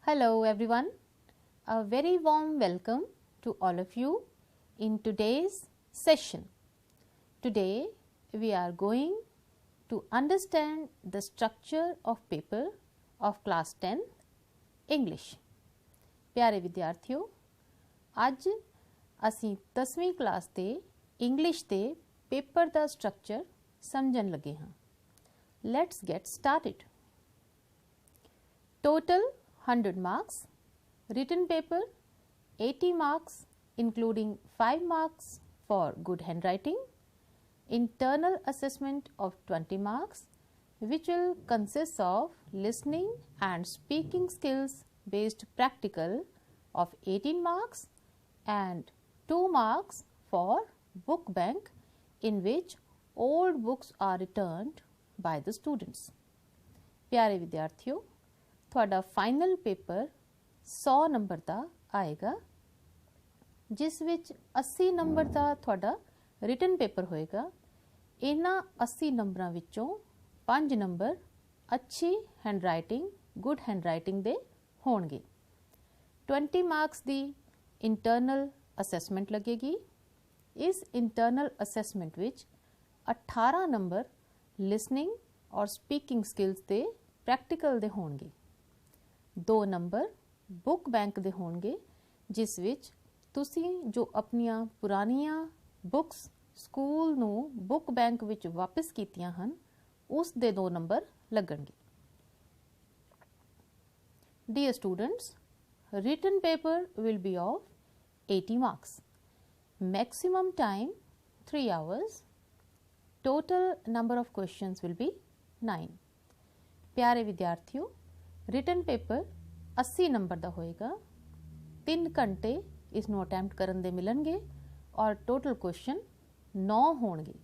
Hello everyone, a very warm welcome to all of you in today's session. Today we are going to understand the structure of paper of class 10th English. प्यारे विद्यार्थियों, ਅੱਜ ਅਸੀਂ 10ਵੀਂ class ਦੇ English ਦੇ paper ਦਾ structure ਸਮਝਣ ਲੱਗੇ ਹਾਂ. Let's get started. Total 100 marks, written paper 80 marks including 5 marks for good handwriting, internal assessment of 20 marks which will consist of listening and speaking skills based practical of 18 marks and 2 marks for book bank in which old books are returned by the students. प्यारे विद्यार्थियों, ਤੁਹਾਡਾ final paper 100 number ਦਾ ਆਏਗਾ, ਜਿਸ ਵਿੱਚ 80 number ਦਾ ਤੁਹਾਡਾ written paper ਹੋਏਗਾ. ਇਹਨਾਂ 80 ਨੰਬਰਾਂ ਵਿੱਚੋਂ 5 ਨੰਬਰ ਅੱਛੀ ਹੈਂਡਰਾਈਟਿੰਗ, ਗੁੱਡ ਹੈਂਡਰਾਈਟਿੰਗ ਦੇ ਹੋਣਗੇ. 20 ਮਾਰਕਸ ਦੀ ਇੰਟਰਨਲ ਅਸੈਸਮੈਂਟ ਲੱਗੇਗੀ. ਇਸ ਇੰਟਰਨਲ ਅਸੈਸਮੈਂਟ ਵਿੱਚ 18 ਨੰਬਰ ਲਿਸਨਿੰਗ ਔਰ ਸਪੀਕਿੰਗ ਸਕਿੱਲਸ ਦੇ ਪ੍ਰੈਕਟੀਕਲ ਦੇ ਹੋਣਗੇ. 2 ਨੰਬਰ ਬੁੱਕ ਬੈਂਕ ਦੇ ਹੋਣਗੇ, ਜਿਸ ਵਿੱਚ ਤੁਸੀਂ ਜੋ ਆਪਣੀਆਂ ਪੁਰਾਣੀਆਂ ਬੁੱਕਸ ਸਕੂਲ ਨੂੰ ਬੁੱਕ ਬੈਂਕ ਵਿੱਚ ਵਾਪਸ ਕੀਤੀਆਂ ਹਨ, ਉਸ ਦੇ 2 ਨੰਬਰ ਲੱਗਣਗੇ. Dear students, written paper will be of 80 marks. Maximum time 3 hours. Total number of questions will be 9. प्यारे विद्यार्थियों, रिटन पेपर 80 नंबर ਦਾ ਹੋਏਗਾ. 3 ਘੰਟੇ ਇਸ ਨੂੰ ਅਟੈਂਪਟ ਕਰਨ ਦੇ ਮਿਲਣਗੇ ਔਰ ਟੋਟਲ ਕੁਐਸਚਨ 9 ਹੋਣਗੇ.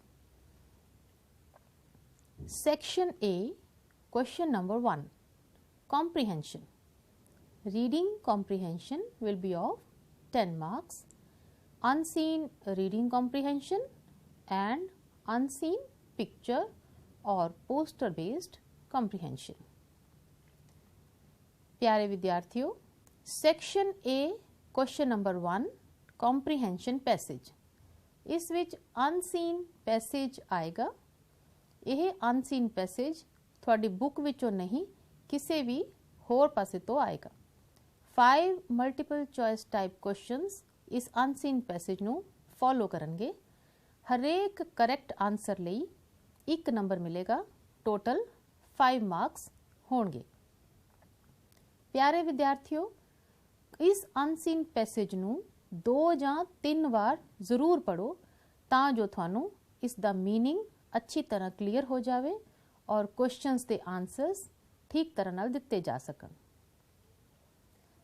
Section A, question number 1, comprehension. Reading comprehension will be of 10 marks. Unseen reading comprehension and unseen picture or poster based comprehension. प्यारे विद्यार्थियों, section A question number 1 comprehension passage, इस विच अनसीन पैसेज आएगा. यह unseen passage थोड़ी book विचों नहीं, किसी भी होर पासे तो आएगा. 5 मल्टीपल चॉइस टाइप क्वेश्चंस इस अनसीन पैसेज नू फॉलो करनगे. हरेक करैक्ट आंसर लई 1 नंबर मिलेगा. टोटल 5 मार्क्स होंगे. प्यारे विद्यार्थियों, इस अनसीन पैसेज नू 2 ਜਾਂ 3 ਵਾਰ ਜ਼ਰੂਰ ਪੜੋ ਤਾਂ ਜੋ ਤੁਹਾਨੂੰ ਇਸ ਦਾ ਮੀਨਿੰਗ ਅੱਛੀ ਤਰ੍ਹਾਂ ਕਲੀਅਰ ਹੋ ਜਾਵੇ ਔਰ ਕੁਐਸਚਨਸ ਦੇ ਆਨਸਰਸ ਠੀਕ ਤਰ੍ਹਾਂ ਨਾਲ ਦਿੱਤੇ ਜਾ ਸਕਣ.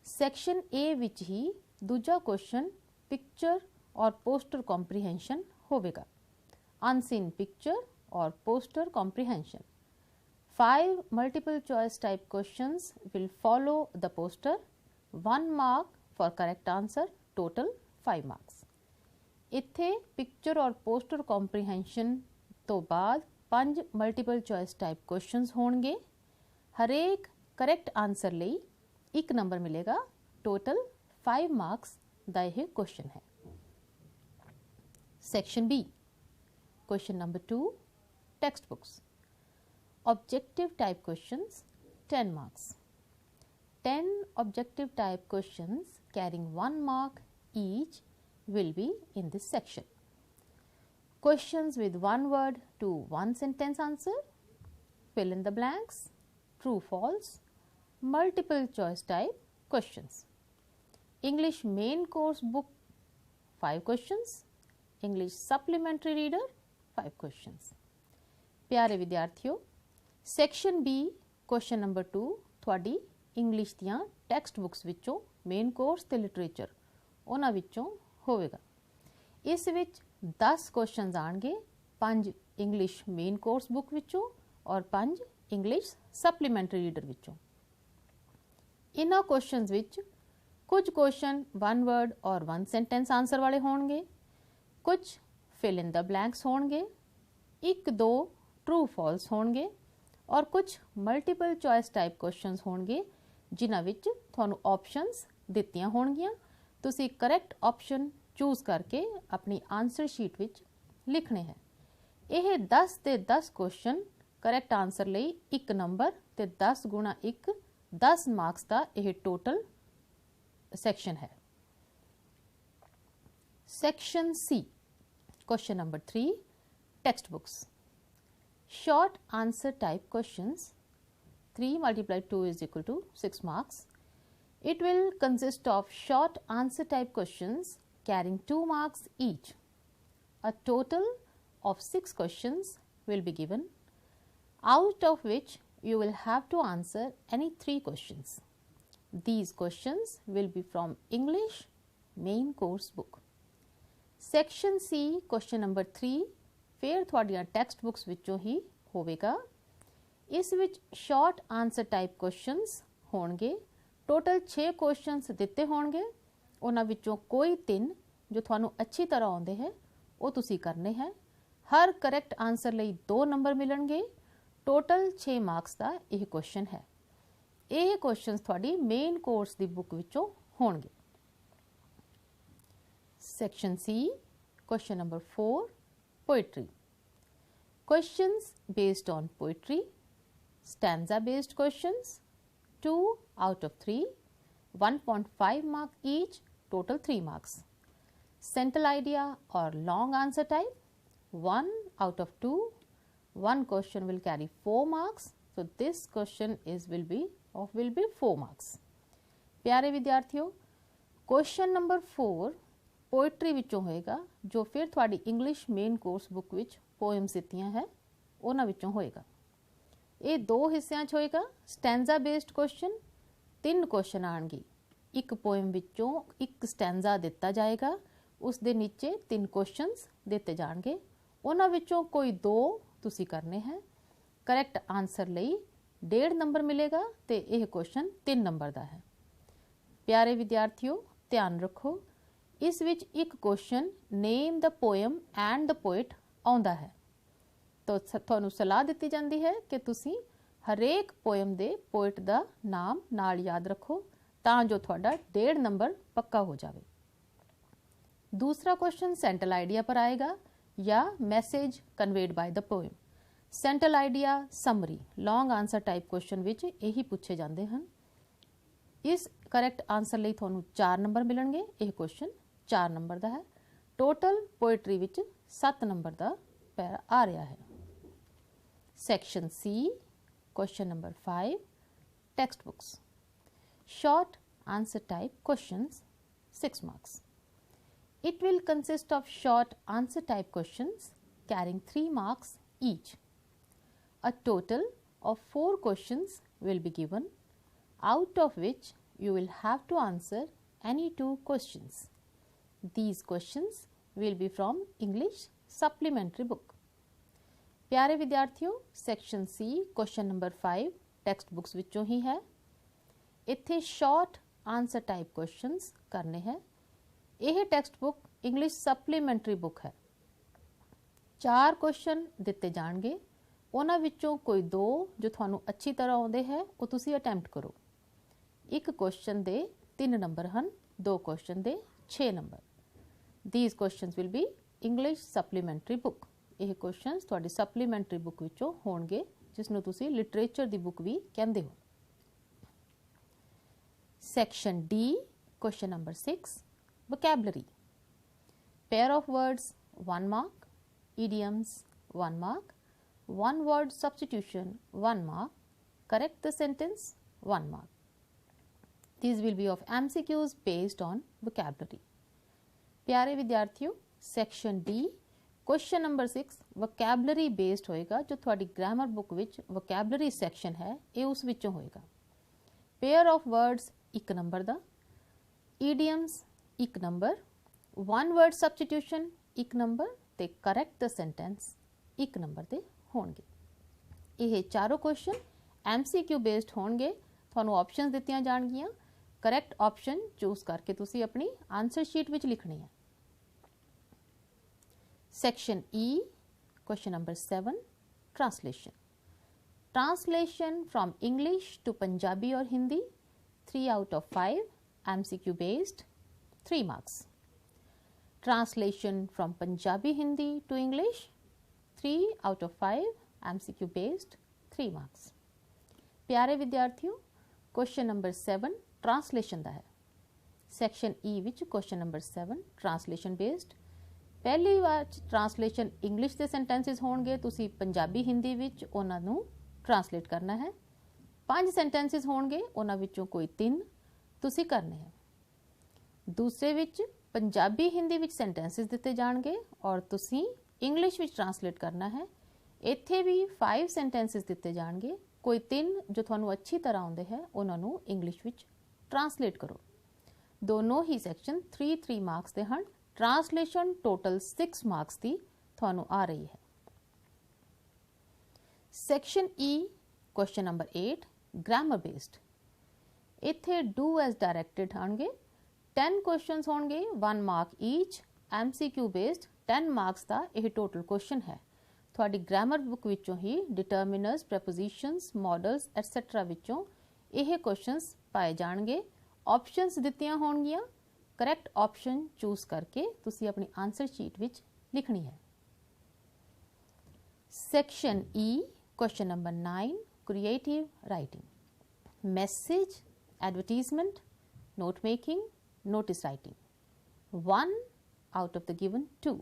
ਸੈਕਸ਼ਨ A ਵਿੱਚ ਹੀ ਦੂਜਾ ਕੁਐਸਚਨ ਪਿਕਚਰ ਔਰ ਪੋਸਟਰ ਕੰਪਰੀਹੈਂਸ਼ਨ ਹੋਵੇਗਾ. ਅਨਸੀਨ ਪਿਕਚਰ ਔਰ poster comprehension. 5 multiple choice type questions will follow the poster. 1 mark for correct answer. Total 5 marks. इत्थे picture और poster comprehension तो बाद 5 multiple choice type questions होंगे. हरेक correct answer लई 1 नंबर मिलेगा. Total 5 marks दा यह question है. Section B, question number 2, textbooks. Objective type questions 10 marks. 10 objective type questions carrying 1 mark each will be in this section. Questions with 1 word to 1 sentence answer, fill in the blanks, true false, multiple choice type questions. English main course book 5 questions, English supplementary reader 5 questions. प्यारे विद्यार्थियों, section B question number 2 ਤੁਹਾਡੀ English ਦੀਆਂ text books ਵਿੱਚੋਂ main course ਤੇ literature ਉਹਨਾਂ ਵਿੱਚੋਂ ਹੋਵੇਗਾ. ਇਸ ਵਿੱਚ 10 ਕੁਐਸਚਨਸ ਆਣਗੇ, 5 ਇੰਗਲਿਸ਼ ਮੇਨ ਕੋਰਸ ਬੁੱਕ ਵਿੱਚੋਂ ਔਰ 5 ਇੰਗਲਿਸ਼ ਸਪਲੀਮੈਂਟਰੀ ਰੀਡਰ ਵਿੱਚੋਂ. ਇਹਨਾਂ ਕੁਐਸਚਨਸ ਵਿੱਚ ਕੁਝ ਕੁਐਸਚਨ 1 ਵਰਡ ਔਰ 1 ਸੈਂਟੈਂਸ ਆਨਸਰ ਵਾਲੇ ਹੋਣਗੇ, ਕੁਝ ਫਿਲ ਇਨ ਦਾ ਬਲੈਂਕਸ ਹੋਣਗੇ, 1-2 ट्रू फॉल्स होंगे और कुछ मल्टीपल चॉइस टाइप क्वेश्चंस होंगे जिन्हां विच तुहानूं ऑप्शनस दित्तियां होणगीਆਂ। तुसीं करैक्ट ऑप्शन चूज़ करके अपनी आंसर शीट विच लिखने है। यह 10 ते 10 क्वेश्चन करैक्ट आंसर लई 1 नंबर ते 10 गुणा 1 10 मार्क्स का यह टोटल सैक्शन है। Section C, question number 3, textbooks. Short answer type questions, 3 multiplied 2 is equal to 6 marks. It will consist of short answer type questions carrying 2 marks each. A total of 6 questions will be given, out of which you will have to answer any 3 questions. These questions will be from English main course book. Section C question number 3 फिर थोड़िया text books विचों ही होवेगा। इस विच short answer type questions होणगे। Total 6 questions दिते होणगे, उन्हां विचों कोई 3 जो तुहानूं अच्छी तरह आउंदे है वो तुसीं करने हैं। हर करैक्ट आंसर लई 2 नंबर मिलणगे। टोटल 6 मार्क्स का यह क्वेश्चन है। यह क्वेश्चनस तुहाडी मेन कोर्स दी बुक विचों होणगे। Section C, question number 4, poetry. Questions based on poetry, stanza based questions, 2 out of 3, 1.5 mark each, total 3 marks. Central idea or long answer type, 1 out of 2, 1 question will carry 4 marks, so this question will be 4 marks. प्यारे विद्यार्थियों, question number 4 poetry विचों होएगा, जो फिर थोड़ी English main course book which poems दित्तियां है उन्हां विचों होएगा। ये 2 हिस्सियां च होएगा। स्टैंजा बेस्ड क्वेश्चन 3 क्वेश्चन आएंगे। एक पोएम विचों एक स्टैंजा दिता जाएगा, उस दे नीचे 3 क्वेश्चनस दिते जाणगे। उन्हां विचों कोई 2 तुसीं करने हैं। करैक्ट आंसर लई 1.5 नंबर मिलेगा ते यह क्वेश्चन 3 नंबर का है। प्यारे विद्यार्थियों, ध्यान रखो, इस विच एक question name the poem and the poet आउंदा है। तो तुहानूं सलाह दित्ती जाती है कि तुसीं हरेक पोएम दे पोइट दा नाम नाल याद रखो तां जो तुहाडा 1.5 नंबर पक्का हो जाए। दूसरा क्वेश्चन सेंट्रल आइडिया पर आएगा या message conveyed by the poem. Central idea summary long answer type question which यही पूछे जाते हैं। इस करैक्ट आंसर लई तुहानूं 4 नंबर मिलणगे। यह क्वेश्चन 4 नंबर का है। टोटल पोइट्री विच 7 नंबर का पैरा आ रहा है। Section C question number 5 text books. Short answer type questions 6 marks. It will consist of short answer type questions carrying 3 marks each. A total of 4 questions will be given, out of which you will have to answer any 2 questions. These questions will be from English supplementary book. प्यारे विद्यार्थियों, section C question number 5 text books विचों ही है। इत्थे short answer type questions करने हैं। यह text book English supplementary book है। 4 question दिते जाणगे, उन्हां विचों कोई 2 जो तुहानूं अच्छी तरह आउंदे है वो तुसीं अटैम्प्ट करो। एक क्वेश्चन दे 3 नंबर हैं, 2 question they 6 number. These questions will be English supplementary book. यह क्वेश्चंस तुहाडी सप्लीमेंटरी बुक विचों होणगे, जिसनूं तुसीं लिटरेचर दी बुक भी कहंदे हो। Section D question number 6 vocabulary. Pair of words 1 mark, idioms 1 mark, one word substitution 1 mark, correct the sentence 1 mark. These will be of MCQs based on vocabulary. प्यारे विद्यार्थियों, section D question number 6 vocabulary based होएगा। जो थोड़ी grammar book which vocabulary section है ये उस विचों होएगा। पेयर ऑफ वर्ड्स 1 नंबर दा, idioms 1 number, one word substitution 1 number ते करैक्ट द सेंटेंस 1 नंबर दे होणगे। यह चारों क्वेश्चन MCQ बेस्ड होणगे। तुहानूं ऑप्शनस दित्तियां जाणगीਆਂ, करैक्ट ऑप्शन चूज करके तुसीं अपनी आंसर शीट विच लिखनी है। Section E question number 7 translation. Translation from English to Punjabi और Hindi 3 out of 5, MCQ based, 3 marks. Translation from Punjabi Hindi to English, 3 out of 5, MCQ based, 3 marks. प्यारे विद्यार्थियों, क्वेश्चन नंबर 7 ट्रांसलेशन ਦਾ ਹੈ। ਸੈਕਸ਼ਨ E ਵਿੱਚ question number 7 translation based. ਪਹਿਲੀ ਵਾਰ translation English ਦੇ sentences ਹੋਣਗੇ, ਤੁਸੀਂ ਪੰਜਾਬੀ ਹਿੰਦੀ ਵਿੱਚ ਉਹਨਾਂ ਨੂੰ ट्रांसलेट करना है। 5 ਸੈਂਟੈਂਸਸ ਹੋਣਗੇ, ਉਹਨਾਂ ਵਿੱਚੋਂ ਕੋਈ 3 ਤੁਸੀਂ ਕਰਨੇ ਹੈ। ਦੂਸਰੇ ਵਿੱਚ ਪੰਜਾਬੀ ਹਿੰਦੀ ਵਿੱਚ ਸੈਂਟੈਂਸਸ ਦਿੱਤੇ ਜਾਣਗੇ ਔਰ ਤੁਸੀਂ ਇੰਗਲਿਸ਼ ਵਿੱਚ ਟ੍ਰਾਂਸਲੇਟ ਕਰਨਾ ਹੈ। ਇੱਥੇ ਵੀ 5 ਸੈਂਟੈਂਸਸ ਦਿੱਤੇ ਜਾਣਗੇ, ਕੋਈ 3 ਜੋ ਤੁਹਾਨੂੰ ਅੱਛੀ ਤਰ੍ਹਾਂ ਆਉਂਦੇ ਹੈ ਉਹਨਾਂ ਨੂੰ ਇੰਗਲਿਸ਼ ਵਿੱਚ ਟ੍ਰਾਂਸਲੇਟ ਕਰੋ। ਦੋਨੋਂ ਹੀ ਸੈਕਸ਼ਨ 3 ਮਾਰਕਸ ਦੇ ਹਨ। ट्रांसलेशन टोटल 6 मार्क्स की थानू आ रही है। Section E question number 8 grammar based. इत्थे डू एज डायरेक्टेड होंगे, 10 क्वेश्चन होंगे, 1 mark each. MCQ based 10 marks का यह टोटल क्वेश्चन है। थोड़ी ग्रामर बुक विचों ही डिटर्मिनर्स, प्रपोजिशंस, मॉडल्स एटसैट्रा विचों यह क्वेश्चंस पाए जाएंगे। ऑप्शंस दित्तियां होणगियां, करैक्ट ऑप्शन चूज करके तुसी अपनी आंसर शीट विच लिखनी है। Section E question number 9 creative writing. Message, advertisement, note making, notice writing. 1 out of the given 2,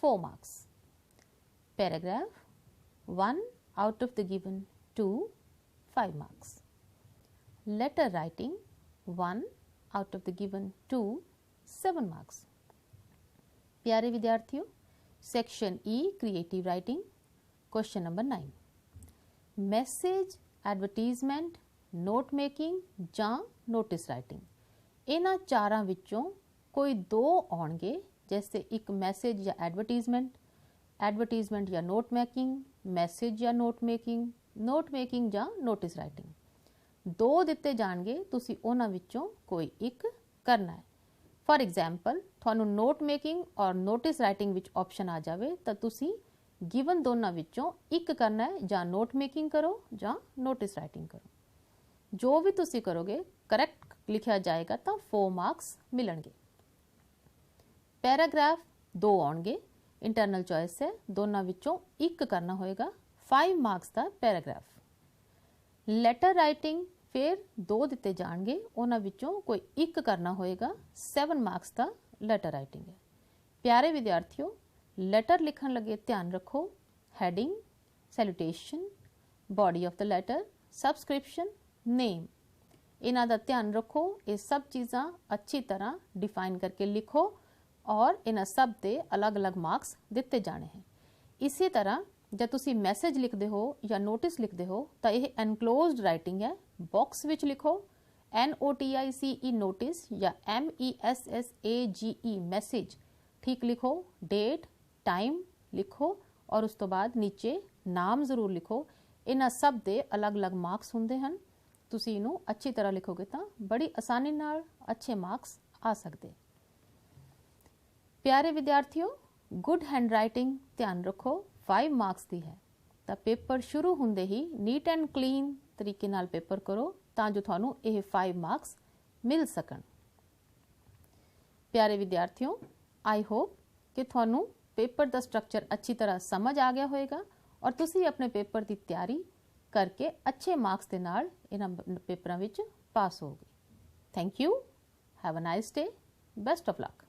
4 marks. Paragraph 1 out of the given 2, 5 marks. Letter writing 1 out of the given 2, 7 marks. प्यारे विद्यार्थियों, section E creative writing question number 9। Message, advertisement, note making ਜਾਂ notice writing, इन्हां चारां विचों कोई 2 आउणगे। जैसे एक message या एडवर्टीजमेंट या नोट मेकिंग, मैसेज या नोट मेकिंग ਜਾਂ नोटिस राइटिंग। 2 ਦਿੱਤੇ ਜਾਣਗੇ, ਤੁਸੀਂ ਉਹਨਾਂ ਵਿੱਚੋਂ ਕੋਈ ਇੱਕ ਕਰਨਾ ਹੈ। ਫॉर एग्जांपल ਤੁਹਾਨੂੰ ਨੋਟ ਮੇਕਿੰਗ ਔਰ ਨੋਟਿਸ ਰਾਈਟਿੰਗ ਵਿੱਚ ਆਪਸ਼ਨ ਆ ਜਾਵੇ ਤਾਂ ਤੁਸੀਂ ਗਿਵਨ ਦੋਨਾਂ ਵਿੱਚੋਂ ਇੱਕ ਕਰਨਾ ਹੈ, ਜਾਂ ਨੋਟ ਮੇਕਿੰਗ ਕਰੋ ਜਾਂ ਨੋਟਿਸ ਰਾਈਟਿੰਗ ਕਰੋ। ਜੋ ਵੀ ਤੁਸੀਂ ਕਰੋਗੇ ਕਰੈਕਟ ਲਿਖਿਆ ਜਾਏਗਾ ਤਾਂ 4 ਮਾਰਕਸ ਮਿਲਣਗੇ। ਪੈਰਾਗ੍ਰਾਫ 2 ਆਉਣਗੇ, ਇੰਟਰਨਲ ਚੋਇਸ ਹੈ, ਦੋਨਾਂ ਵਿੱਚੋਂ ਇੱਕ ਕਰਨਾ ਹੋਏਗਾ, 5 ਮਾਰਕਸ ਦਾ ਪੈਰਾਗ੍ਰਾਫ। ਲੈਟਰ ਰਾਈਟਿੰਗ फिर 2 ਦਿੱਤੇ ਜਾਣਗੇ, ਉਹਨਾਂ ਵਿੱਚੋਂ ਕੋਈ ਇੱਕ ਕਰਨਾ ਹੋਏਗਾ, 7 ਮਾਰਕਸ ਦਾ ਲੈਟਰ ਰਾਈਟਿੰਗ ਹੈ। ਪਿਆਰੇ ਵਿਦਿਆਰਥੀਓ, ਲੈਟਰ ਲਿਖਣ ਲੱਗੇ ਧਿਆਨ ਰੱਖੋ heading, salutation, body of the letter, subscription, name, ਇਹਨਾਂ ਦਾ ਧਿਆਨ ਰੱਖੋ। ਇਹ ਸਭ ਚੀਜ਼ਾਂ ਅੱਛੀ ਤਰ੍ਹਾਂ ਡਿਫਾਈਨ ਕਰਕੇ ਲਿਖੋ ਔਰ ਇਹਨਾਂ ਸਭ ਦੇ ਅਲੱਗ-ਅਲੱਗ ਮਾਰਕਸ ਦਿੱਤੇ ਜਾਣੇ ਹੈ। ਇਸੇ ਤਰ੍ਹਾਂ जब तुसी मैसेज लिखते हो या नोटिस लिखते हो तो यह एनक्लोज्ड राइटिंग है। बॉक्स विच लिखो NOTICE नोटिस या MESSAGE मैसेज, ठीक लिखो। डेट, टाइम लिखो और उस तो बाद नीचे नाम जरूर लिखो। इन्हां सब दे अलग अलग मार्क्स हुंदे हन। तुसी इनू अच्छी तरह लिखोगे तो बड़ी आसानी नाल अच्छे मार्क्स आ सकते। प्यारे विद्यार्थियों, गुड हैंड राइटिंग ध्यान रखो 5 मार्क्स की है, तो पेपर शुरू होंदे ही नीट एंड क्लीन तरीके नाल पेपर करो तां जो थानू यह 5 मार्क्स मिल सकन। प्यारे विद्यार्थियों, आई होप कि थानू पेपर का स्ट्रक्चर अच्छी तरह समझ आ गया होएगा और तुसी अपने पेपर की तैयारी करके अच्छे मार्क्स के नाल इन्हां पेपरां विच पास होगे। Thank you, have a nice day, best of luck.